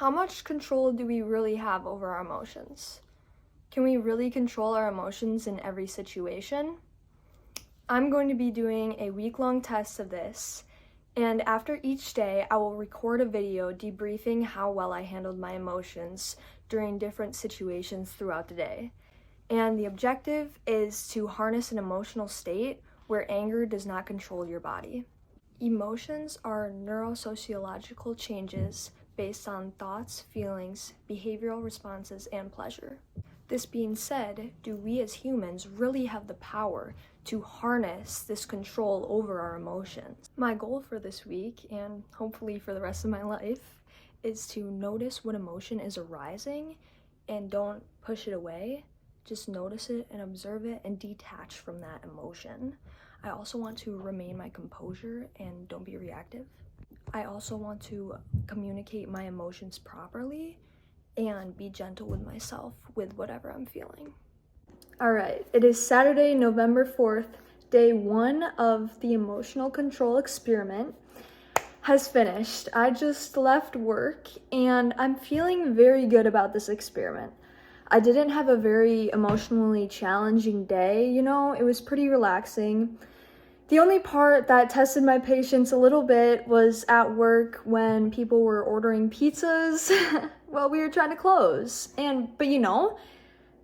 how much control do we really have over our emotions? Can we really control our emotions in every situation? I'm going to be doing a week-long test of this, and after each day, I will record a video debriefing how well I handled my emotions during different situations throughout the day. And the objective is to harness an emotional state where anger does not control your body. Emotions are neurosociological changes based on thoughts, feelings, behavioral responses, and pleasure. This being said, do we as humans really have the power to harness this control over our emotions? My goal for this week, and hopefully for the rest of my life, is to notice what emotion is arising and don't push it away. Just notice it and observe it and detach from that emotion. I also want to remain my composure and don't be reactive. I also want to communicate my emotions properly and be gentle with myself with whatever I'm feeling. All right, it is Saturday, November 4th. Day 1 of the emotional control experiment has finished. I just left work and I'm feeling very good about this experiment. I didn't have a very emotionally challenging day, it was pretty relaxing. The only part that tested my patience a little bit was at work when people were ordering pizzas while we were trying to close. But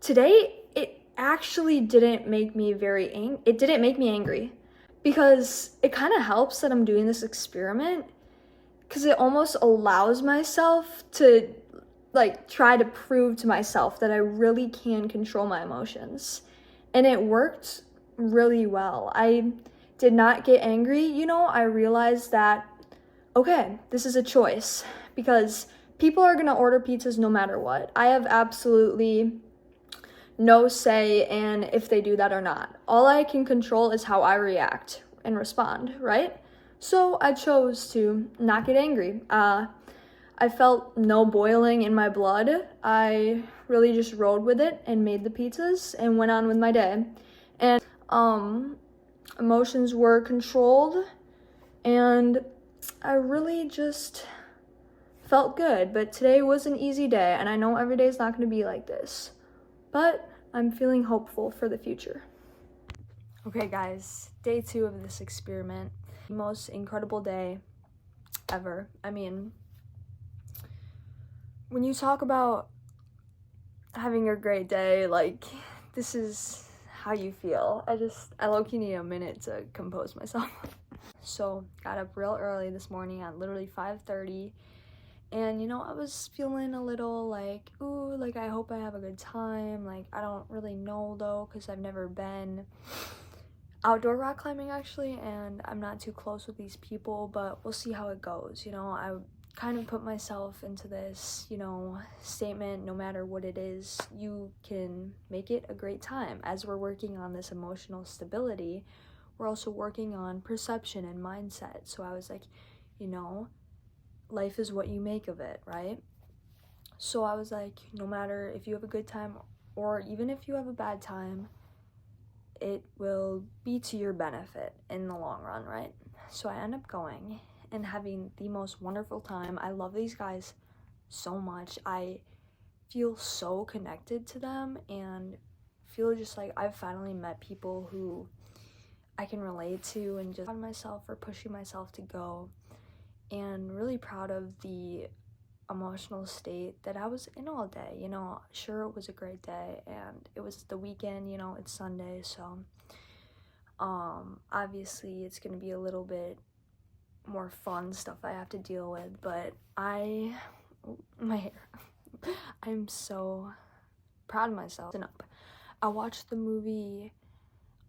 today it actually didn't make me it didn't make me angry, because it kind of helps that I'm doing this experiment, because it almost allows myself to try to prove to myself that I really can control my emotions. And it worked really well. I did not get angry. I realized that, okay, this is a choice, because people are gonna order pizzas no matter what. I have absolutely no say in if they do that or not. All I can control is how I react and respond, right? So I chose to not get angry. I felt no boiling in my blood. I really just rode with it and made the pizzas and went on with my day. And emotions were controlled and I really just felt good. But today was an easy day, and I know every day is not going to be like this, but I'm feeling hopeful for the future. Okay guys, day 2 of this experiment. The most incredible day ever. I mean, when you talk about having a great day, this is how you feel. I low-key need a minute to compose myself. So, got up real early this morning at literally 5:30, and I was feeling a little ooh, I hope I have a good time. I don't really know though, because I've never been outdoor rock climbing actually, and I'm not too close with these people, but we'll see how it goes. I kind of put myself into this, statement: no matter what it is, you can make it a great time. As we're working on this emotional stability, we're also working on perception and mindset. So I was like, life is what you make of it, right? So I was like, no matter if you have a good time or even if you have a bad time, it will be to your benefit in the long run, right? So I end up going and having the most wonderful time. I love these guys so much. I feel so connected to them and feel just like I've finally met people who I can relate to, and just proud of myself for pushing myself to go, and really proud of the emotional state that I was in all day. Sure, it was a great day and it was the weekend, it's Sunday, so obviously it's gonna be a little bit more fun stuff I have to deal with, but my hair, I'm so proud of myself. I watched the movie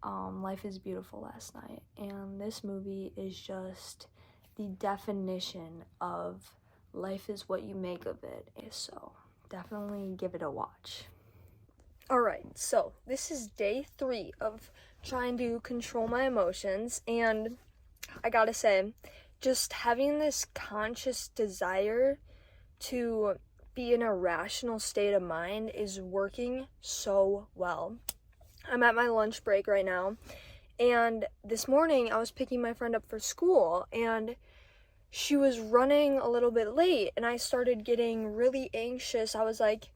Life is Beautiful last night, and this movie is just the definition of life is what you make of it. So definitely give it a watch. Alright, so this is day 3 of trying to control my emotions, and I gotta say, just having this conscious desire to be in a rational state of mind is working so well. I'm at my lunch break right now, and this morning I was picking my friend up for school, and she was running a little bit late, and I started getting really anxious. I was like,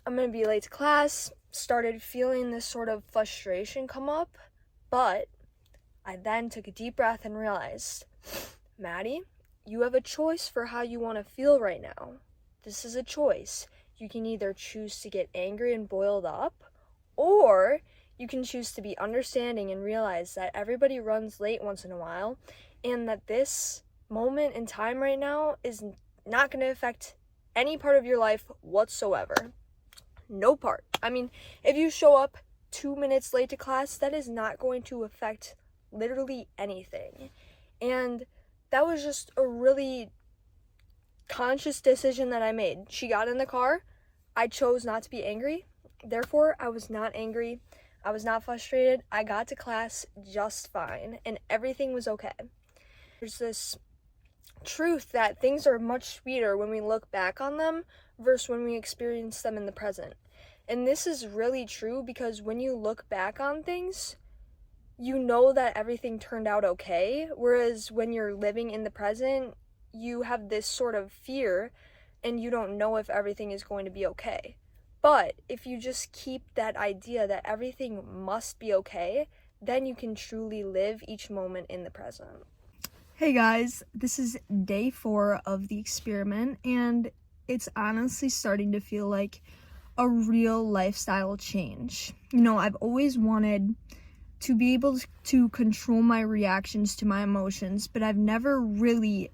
I'm gonna be late to class. Started feeling this sort of frustration come up, but I then took a deep breath and realized, Maddie, you have a choice for how you want to feel right now. This is a choice. You can either choose to get angry and boiled up, or you can choose to be understanding and realize that everybody runs late once in a while, and that this moment in time right now is not going to affect any part of your life whatsoever. No part. I mean, if you show up 2 minutes late to class, that is not going to affect literally anything. And that was just a really conscious decision that I made. She got in the car. I chose not to be angry. Therefore, I was not angry. I was not frustrated. I got to class just fine, and everything was okay. There's this truth that things are much sweeter when we look back on them versus when we experience them in the present. And this is really true because when you look back on things, you know that everything turned out okay, whereas when you're living in the present, you have this sort of fear and you don't know if everything is going to be okay. But if you just keep that idea that everything must be okay, then you can truly live each moment in the present. Hey guys, this is day 4 of the experiment, and it's honestly starting to feel like a real lifestyle change. You know, I've always wanted to be able to control my reactions to my emotions, but I've never really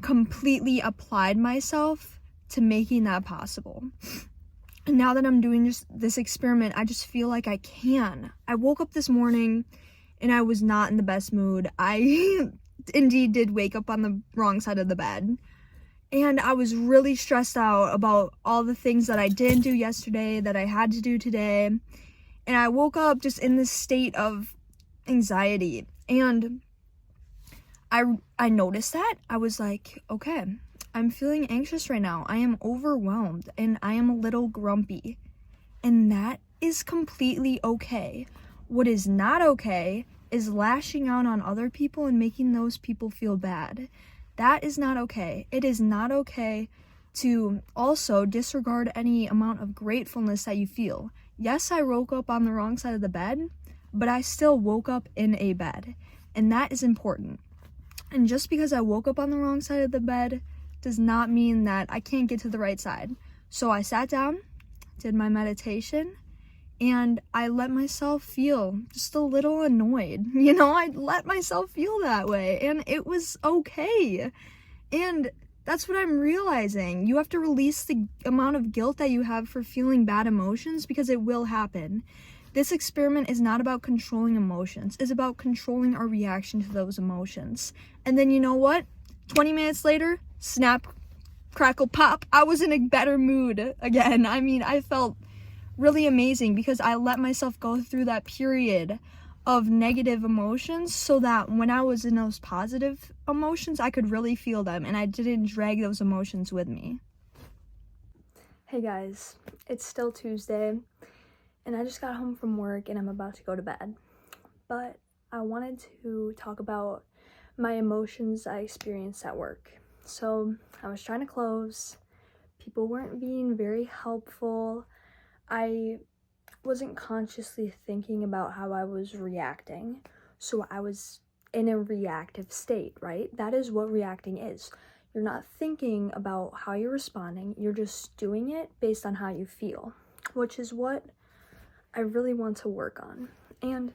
completely applied myself to making that possible. And now that I'm doing just this experiment, I just feel like I can. I woke up this morning and I was not in the best mood. I indeed did wake up on the wrong side of the bed. And I was really stressed out about all the things that I didn't do yesterday, that I had to do today. And I woke up just in this state of anxiety. And I noticed that. I was like, okay, I'm feeling anxious right now. I am overwhelmed and I am a little grumpy. And that is completely okay. What is not okay is lashing out on other people and making those people feel bad. That is not okay. It is not okay to also disregard any amount of gratefulness that you feel. Yes, I woke up on the wrong side of the bed, but I still woke up in a bed, and that is important. And just because I woke up on the wrong side of the bed does not mean that I can't get to the right side. So I sat down, did my meditation, and I let myself feel just a little annoyed. You know, I let myself feel that way, and it was okay. And that's what I'm realizing. You have to release the amount of guilt that you have for feeling bad emotions, because it will happen. This experiment is not about controlling emotions. It's about controlling our reaction to those emotions. And then you know what? 20 minutes later, snap, crackle, pop, I was in a better mood again. I mean, I felt really amazing because I let myself go through that period of negative emotions so that when I was in those positive emotions, I could really feel them and I didn't drag those emotions with me. Hey guys, it's still Tuesday and I just got home from work and I'm about to go to bed. But I wanted to talk about my emotions I experienced at work. So I was trying to close. People weren't being very helpful. I wasn't consciously thinking about how I was reacting. So I was in a reactive state, right? That is what reacting is. You're not thinking about how you're responding. You're just doing it based on how you feel, which is what I really want to work on. And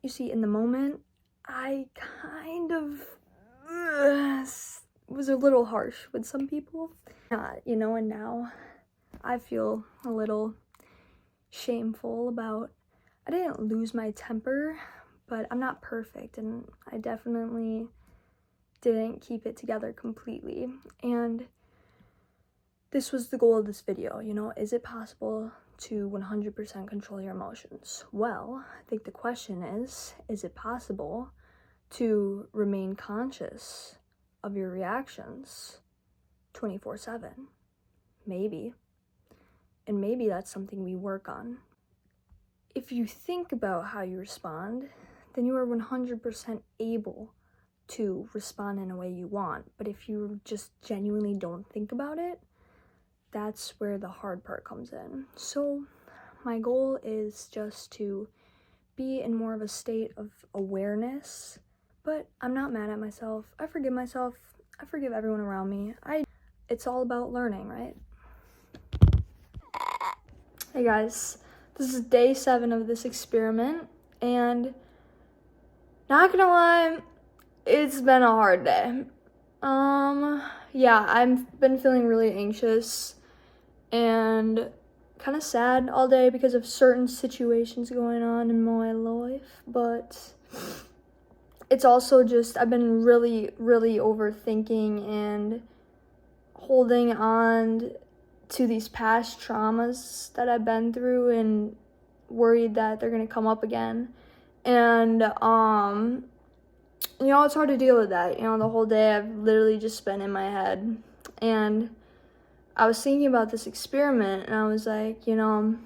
you see, in the moment, I kind of was a little harsh with some people. And now I feel a little shameful about, I didn't lose my temper, but I'm not perfect and I definitely didn't keep it together completely. And this was the goal of this video, is it possible to 100% control your emotions? Well, I think the question is it possible to remain conscious of your reactions 24/7? Maybe. And maybe that's something we work on. If you think about how you respond, then you are 100% able to respond in a way you want. But if you just genuinely don't think about it, that's where the hard part comes in. So my goal is just to be in more of a state of awareness, but I'm not mad at myself. I forgive myself. I forgive everyone around me. It's all about learning, right? Hey guys, this is day 7 of this experiment, and not gonna lie, it's been a hard day. Yeah, I've been feeling really anxious and kind of sad all day because of certain situations going on in my life, but it's also just I've been really overthinking and holding on to these past traumas that I've been through and worried that they're gonna come up again. And it's hard to deal with that. The whole day I've literally just been in my head, and I was thinking about this experiment, and I was like, I'm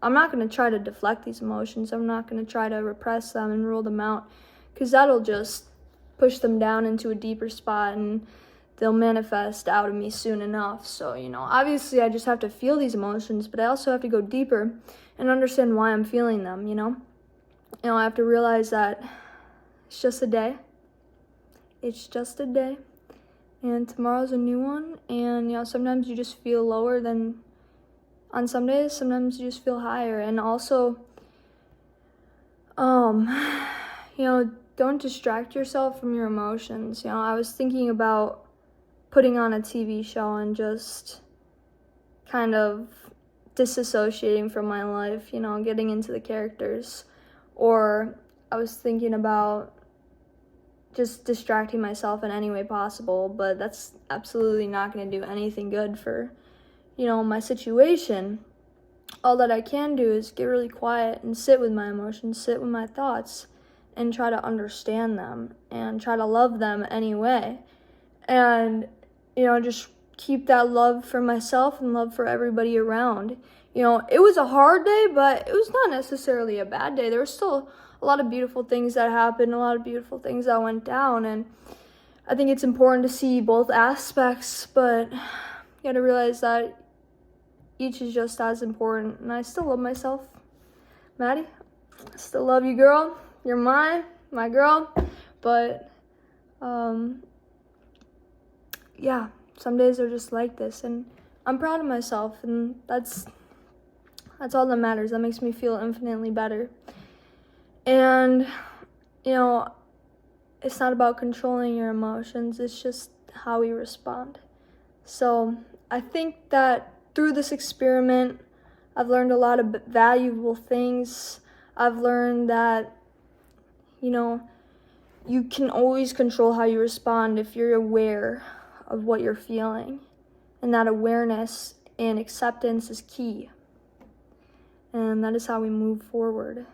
not going to try to deflect these emotions. I'm not going to try to repress them and rule them out, because that'll just push them down into a deeper spot, and they'll manifest out of me soon enough. So, obviously I just have to feel these emotions, but I also have to go deeper and understand why I'm feeling them, I have to realize that it's just a day. It's just a day. And tomorrow's a new one. And, sometimes you just feel lower than on some days. Sometimes you just feel higher. And also, don't distract yourself from your emotions. I was thinking about putting on a TV show and just kind of disassociating from my life, getting into the characters. Or I was thinking about just distracting myself in any way possible, but that's absolutely not going to do anything good for, my situation. All that I can do is get really quiet and sit with my emotions, sit with my thoughts, and try to understand them and try to love them anyway. And, just keep that love for myself and love for everybody around. It was a hard day, but it was not necessarily a bad day. There were still a lot of beautiful things that happened, a lot of beautiful things that went down, and I think it's important to see both aspects, but you gotta realize that each is just as important. And I still love myself. Maddie, I still love you, girl. You're my girl. But yeah, some days are just like this, and I'm proud of myself, and that's all that matters. That makes me feel infinitely better. And, it's not about controlling your emotions. It's just how we respond. So I think that through this experiment, I've learned a lot of valuable things. I've learned that, you can always control how you respond if you're aware of what you're feeling. And that awareness and acceptance is key. And that is how we move forward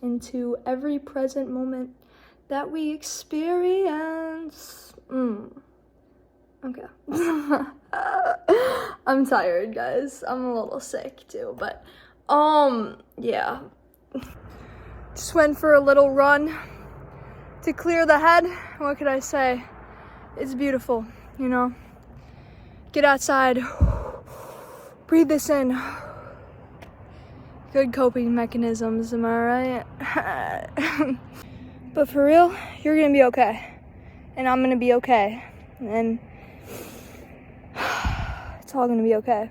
into every present moment that we experience. Okay. I'm tired, guys. I'm a little sick too, but yeah. Just went for a little run to clear the head. What could I say? It's beautiful, Get outside. Breathe this in. Good coping mechanisms, am I right? But for real, you're gonna be okay. And I'm gonna be okay. And it's all gonna be okay.